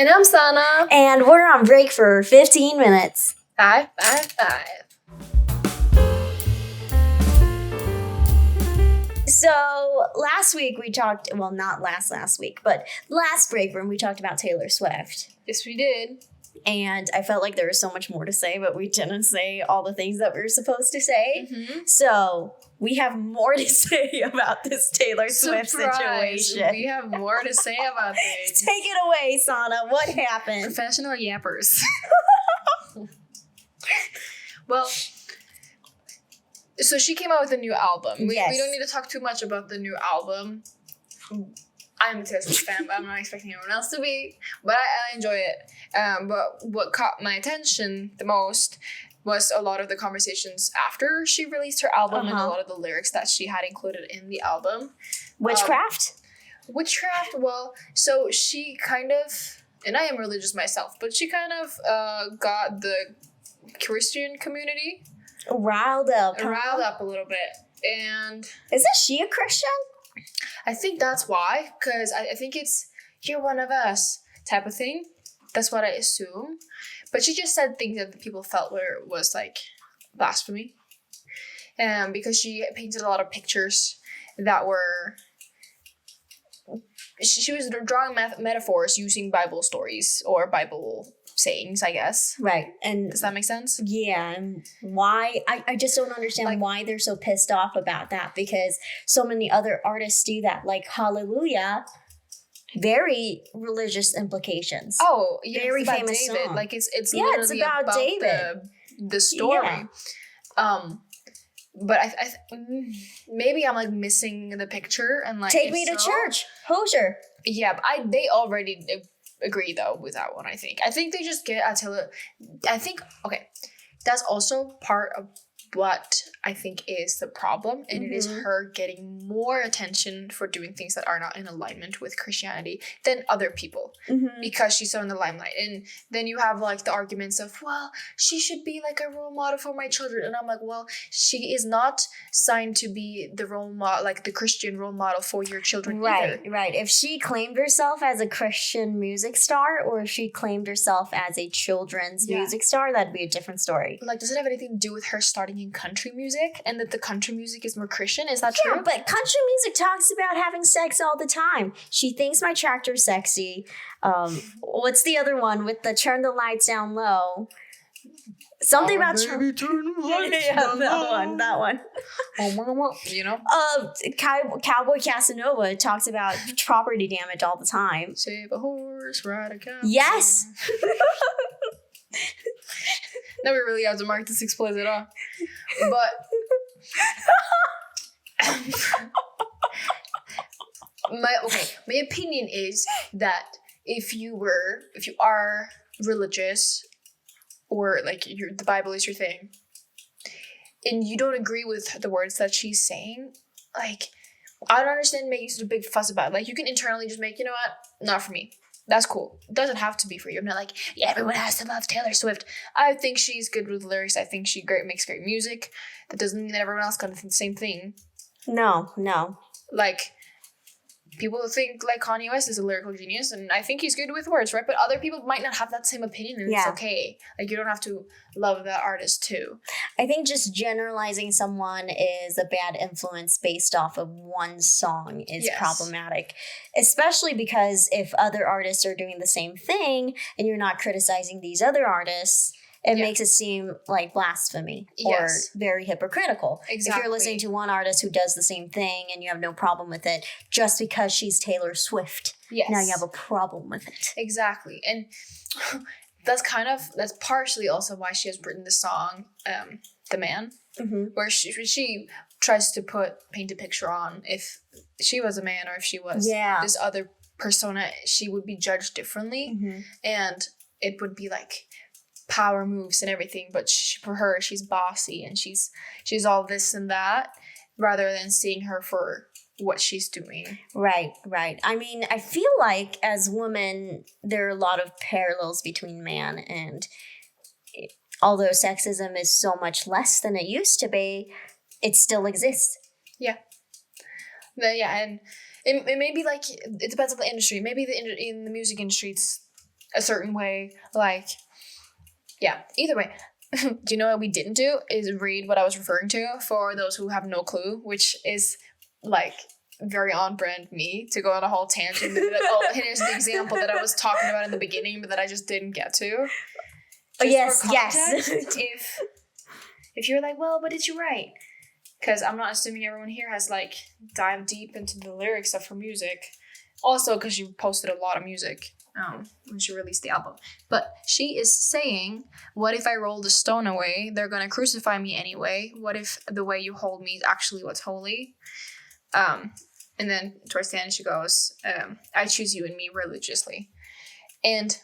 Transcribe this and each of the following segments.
And I'm Sanna. And we're on break for 15 minutes. 5, 5, 5. So last week we talked, well, not last week, but last break room we talked about Taylor Swift. Yes, we did. And I felt like there was so much more to say, but we didn't say all the things that we were supposed to say. Mm-hmm. So we have more to say about this Taylor Swift situation. We have more to say about this. Take it away, Sanna. What happened? Professional yappers. Well, so she came out with a new album. We don't need to talk too much about the new album. I'm a Taylor Swift fan, but I'm not expecting everyone else to be. But I enjoy it. But what caught my attention the most was a lot of the conversations after she released her album and a lot of the lyrics that she had included in the album. Witchcraft? Witchcraft, well, so she kind of, and I am religious myself, but she kind of got the Christian community riled up a little bit. And isn't she a Christian? I think that's why, because I think it's you're one of us type of thing. That's what I assume. But she just said things that people felt was like blasphemy. Because she painted a lot of pictures that were she was drawing metaphors using Bible stories or Bible sayings, I guess. Right. And does that make sense? Yeah. And why I just don't understand why they're so pissed off about that, because so many other artists do that. Like Hallelujah, very religious implications. Oh, yeah, very it's about famous David. song. Like it's literally about David. The story. Yeah. But I maybe I'm like missing the picture and like take me to church, Hozier. Yeah, but they already agree though with that one. I think they just get Attila. I think that's also part of what I think is the problem, and it is her getting more attention for doing things that are not in alignment with Christianity than other people, because she's so in the limelight. And then you have like the arguments of, well, she should be like a role model for my children, and I'm like, well, she is not signed to be the role model, like the Christian role model for your children either. Right. If she claimed herself as a Christian music star, or if she claimed herself as a children's music star, that'd be a different story. Like, does it have anything to do with her starting in country music and that the country music is more Christian? Is that true? Yeah, but country music talks about having sex all the time. She thinks my tractor's sexy. What's the other one with the turn the lights down low? Something about baby, turn the lights down low. That one. You know? Cowboy Casanova talks about property damage all the time. Save a horse, ride a cow. Yes. Now we really have to mark this explicit, huh? But my opinion is that if you are religious, or like the Bible is your thing, and you don't agree with the words that she's saying, like, I don't understand making such a big fuss about it. Like, you can internally just make, you know what, not for me. That's cool. It doesn't have to be for you. I'm not like, yeah, everyone has to love Taylor Swift. I think she's good with lyrics. I think she makes great music. That doesn't mean that everyone else can think the same thing. No. Like, people think like Kanye West is a lyrical genius, and I think he's good with words, right? But other people might not have that same opinion, and it's okay. Like, you don't have to love that artist too. I think just generalizing someone is a bad influence based off of one song is problematic, especially because if other artists are doing the same thing and you're not criticizing these other artists, it makes it seem like blasphemy or very hypocritical. Exactly. If you're listening to one artist who does the same thing and you have no problem with it, just because she's Taylor Swift, now you have a problem with it. Exactly. And that's partially also why she has written the song, The Man, where she tries to paint a picture on if she was a man or if she was this other persona, she would be judged differently. And it would be like power moves and everything, but for her, she's bossy and she's all this and that, rather than seeing her for what she's doing. Right. I mean, I feel like as women, there are a lot of parallels between man and although sexism is so much less than it used to be, it still exists. Yeah. And it may be like, it depends on the industry. Maybe in the music industry, it's a certain way. Like, yeah, either way. Do you know what we didn't do is read what I was referring to for those who have no clue, which is like very on brand me to go on a whole tangent. Oh, here's the example that I was talking about in the beginning, but that I just didn't get to. Oh, yes, yes. If you're like, well, what did you write? Because I'm not assuming everyone here has like dived deep into the lyrics of her music. Also, because she posted a lot of music when she released the album. But she is saying, what if I roll the stone away? They're going to crucify me anyway. What if the way you hold me is actually what's holy? And then towards the end, she goes, I choose you and me religiously. And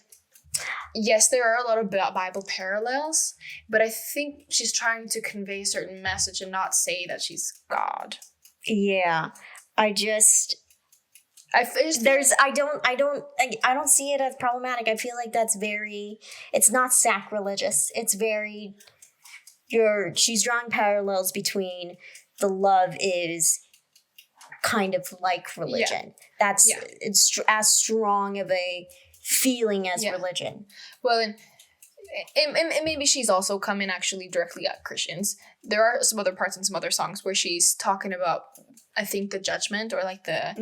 yes, there are a lot of Bible parallels, but I think she's trying to convey a certain message and not say that she's God. Yeah, I don't see it as problematic. I feel like it's not sacrilegious. It's very, she's drawing parallels between the love is kind of like religion. It's as strong of a feeling as religion. Well, and maybe she's also coming actually directly at Christians. There are some other parts in some other songs where she's talking about, I think, the judgment or like the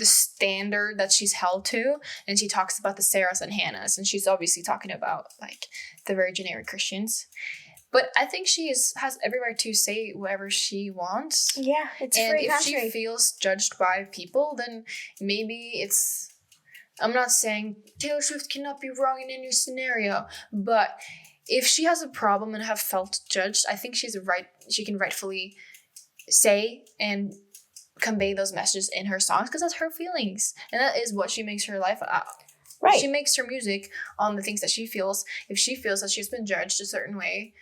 standard that she's held to, and she talks about the Sarahs and Hannahs, and she's obviously talking about like the very generic Christians. But I think she has every right to say whatever she wants. Yeah, it's and free if country. She feels judged by people, then maybe it's. I'm not saying Taylor Swift cannot be wrong in any scenario, but if she has a problem and have felt judged, I think she can rightfully say and convey those messages in her songs because that's her feelings. And that is what she makes her life out. Right. She makes her music on the things that she feels. If she feels that she's been judged a certain way,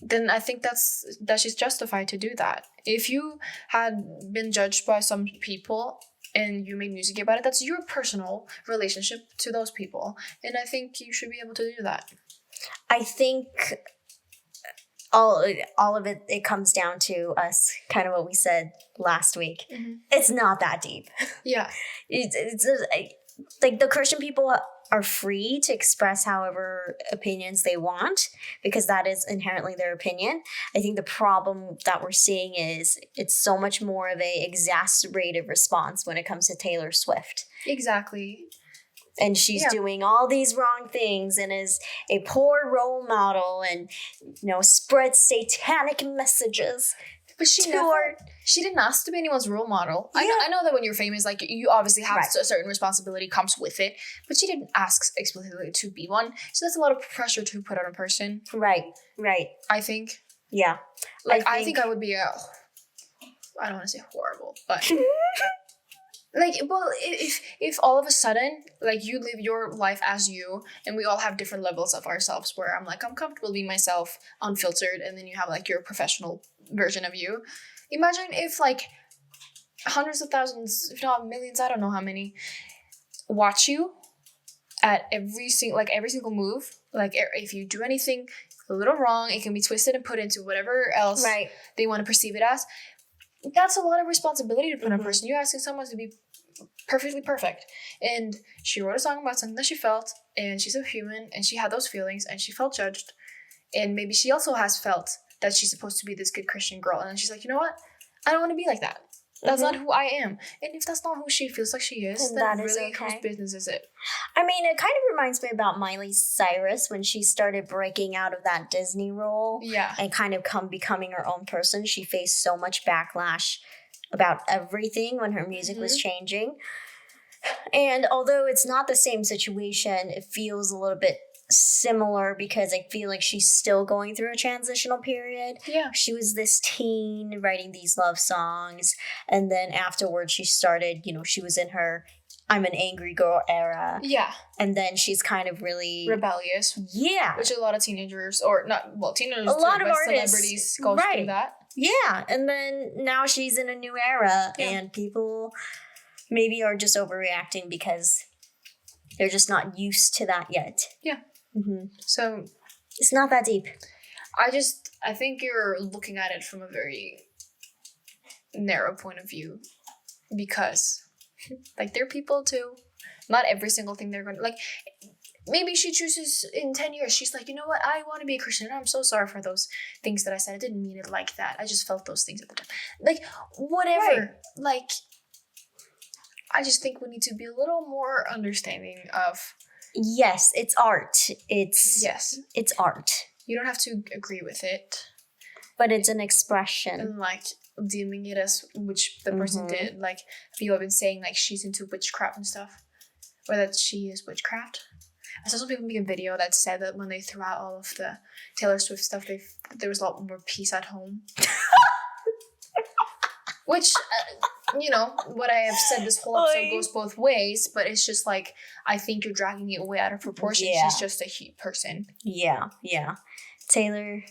then I think that she's justified to do that. If you had been judged by some people and you made music about it, that's your personal relationship to those people. And I think you should be able to do that. I think all of it comes down to us, kind of what we said last week. Mm-hmm. It's not that deep. Yeah. It's like the Christian people are free to express however opinions they want because that is inherently their opinion. I think the problem that we're seeing is it's so much more of a exacerbated response when it comes to Taylor Swift. Exactly. And she's doing all these wrong things and is a poor role model and, spreads satanic messages. But she didn't ask to be anyone's role model. Yeah. I know that when you're famous, like, you obviously have a certain responsibility comes with it, but she didn't ask explicitly to be one. So that's a lot of pressure to put on a person. Right. I think. Yeah. Like, I think I would be I don't want to say horrible, but... Like, well, if all of a sudden, like, you live your life as you, and we all have different levels of ourselves where I'm like, I'm comfortable being myself, unfiltered, and then you have, like, your professional version of you. Imagine if, like, hundreds of thousands, if not millions, I don't know how many, watch you at every single move. Like, if you do anything a little wrong, it can be twisted and put into whatever else they want to perceive it as. That's a lot of responsibility to put on a person. You're asking someone to be perfectly perfect. And she wrote a song about something that she felt, and she's a human, and she had those feelings, and she felt judged. And maybe she also has felt that she's supposed to be this good Christian girl. And then she's like, you know what? I don't want to be like that. That's not who I am. And if that's not who she feels like she is, then really whose business is it? I mean, it kind of reminds me about Miley Cyrus when she started breaking out of that Disney role and kind of becoming her own person. She faced so much backlash about everything when her music was changing. And although it's not the same situation, it feels a little bit similar because I feel like she's still going through a transitional period. Yeah. She was this teen writing these love songs, and then afterwards she started, she was in her I'm an angry girl era. Yeah. And then she's kind of really rebellious. Yeah. Which a lot of teenagers, or not, well, teenagers, a lot of artists, celebrities go through that. Yeah. And then now she's in a new era, and people maybe are just overreacting because they're just not used to that yet. Yeah. Mm-hmm. So it's not that deep. I think you're looking at it from a very narrow point of view because, like, they're people too. Not every single thing they're going to, like, maybe she chooses in 10 years, she's like, you know what, I want to be a Christian, and I'm so sorry for those things that I said. I didn't mean it like that. I just felt those things at the time. Like, whatever. Right. Like, I just think we need to be a little more understanding of... Yes, it's art. It's art. You don't have to agree with it. But it's an expression. And, like, deeming it as which the person did. Like, people have been saying, like, she's into witchcraft and stuff. Or that she is witchcraft. I saw some people make a video that said that when they threw out all of the Taylor Swift stuff, there was a lot more peace at home. Which, you know, what I have said this whole episode goes both ways, but it's just like, I think you're dragging it way out of proportion. Yeah. She's just a person. Yeah. Taylor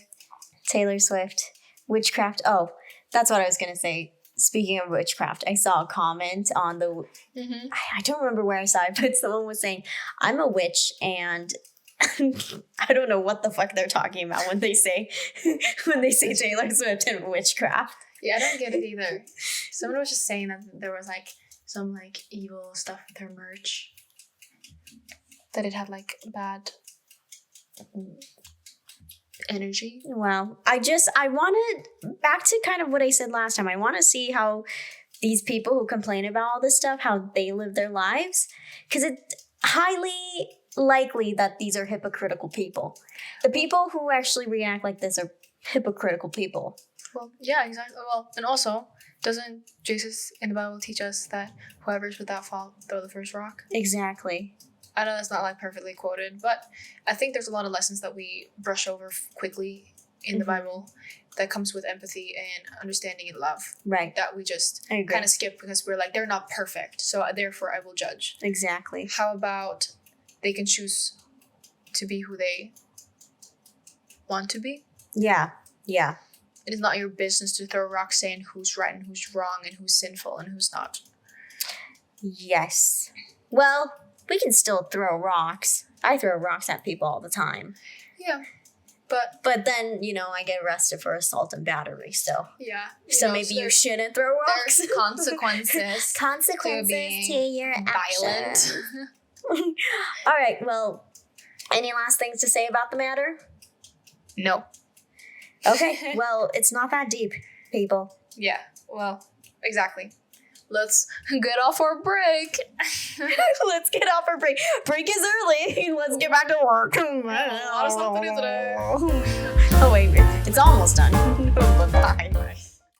Swift, witchcraft. Oh, that's what I was going to say. Speaking of witchcraft, I saw a comment on the, I don't remember where I saw it, but someone was saying, I'm a witch, and I don't know what the fuck they're talking about when they say Taylor Swift and witchcraft. Yeah, I don't get it either. Someone was just saying that there was like some like evil stuff with her merch. That it had like bad energy. Wow. I wanted, back to kind of what I said last time, I want to see how these people who complain about all this stuff, how they live their lives. Because it's highly likely that these are hypocritical people. The people who actually react like this are hypocritical people. Well, yeah, exactly. Well, and also, doesn't Jesus in the Bible teach us that whoever's without fault, throw the first rock? Exactly. I know that's not like perfectly quoted, but I think there's a lot of lessons that we brush over quickly in the Bible that comes with empathy and understanding and love. Right. That we just kind of skip because we're like, they're not perfect, so therefore I will judge. Exactly. How about they can choose to be who they want to be? Yeah. It is not your business to throw rocks saying who's right and who's wrong and who's sinful and who's not. Yes. Well, we can still throw rocks. I throw rocks at people all the time. Yeah. But then, you know, I get arrested for assault and battery, so. Yeah. So maybe you shouldn't throw rocks. There's consequences. To your actions. All right, well, any last things to say about the matter? No. Okay, well, it's not that deep, people. Yeah, well, exactly. Let's get off our break. Let's get off our break. Break is early. Let's get back to work. A lot of stuff to do today. Oh, wait, it's almost done. Bye.